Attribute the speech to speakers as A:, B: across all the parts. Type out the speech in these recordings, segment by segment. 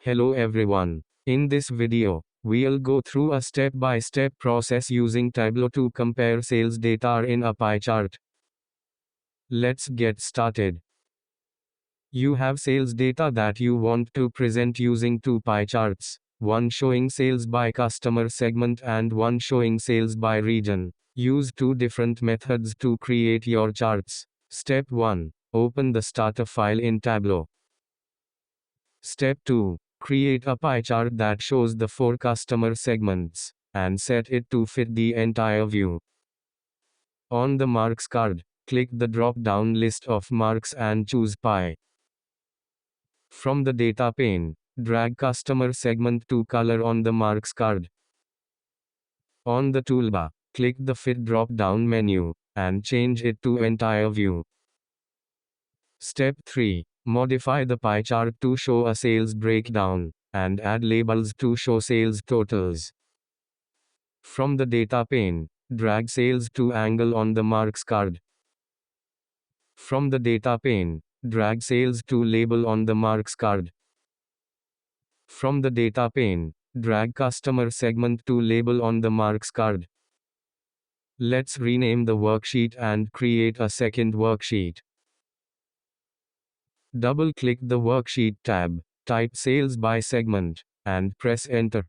A: Hello everyone. In this video, we'll go through a step-by-step process using Tableau to compare sales data in a pie chart. Let's get started. You have sales data that you want to present using two pie charts, one showing sales by customer segment and one showing sales by region. Use two different methods to create your charts. Step 1. Open the starter file in Tableau. Step 2. Create a pie chart that shows the four customer segments, and set it to fit the entire view. On the marks card, click the drop-down list of marks and choose pie. From the data pane, drag customer segment to color on the marks card. On the toolbar, click the Fit drop-down menu, and change it to entire view. Step 3. Modify the pie chart to show a sales breakdown, and add labels to show sales totals. From the data pane, drag sales to angle on the marks card. From the data pane, drag sales to label on the marks card. From the data pane, drag customer segment to label on the marks card. Let's rename the worksheet and create a second worksheet. Double-click the Worksheet tab, type Sales by Segment, and press Enter.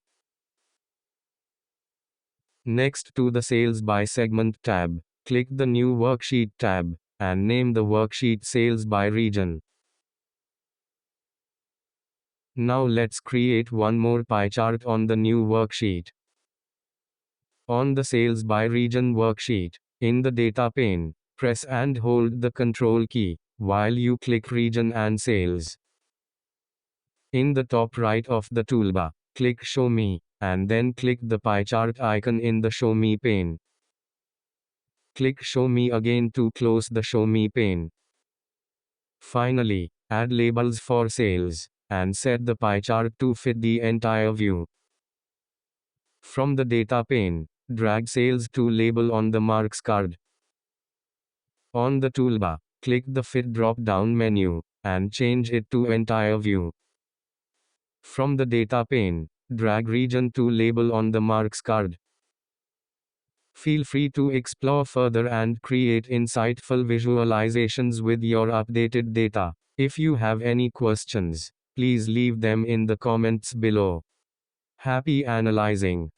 A: Next to the Sales by Segment tab, click the New Worksheet tab, and name the worksheet Sales by Region. Now let's create one more pie chart on the new worksheet. On the Sales by Region worksheet, in the data pane, press and hold the Control key while you click Region and Sales. In the top right of the toolbar, click Show Me, and then click the pie chart icon in the Show Me pane. Click Show Me again to close the Show Me pane. Finally, add labels for sales, and set the pie chart to fit the entire view. From the data pane, drag sales to label on the marks card. On the toolbar, click the Fit drop-down menu, and change it to entire view. From the data pane, drag region to label on the marks card. Feel free to explore further and create insightful visualizations with your updated data. If you have any questions, please leave them in the comments below. Happy analyzing!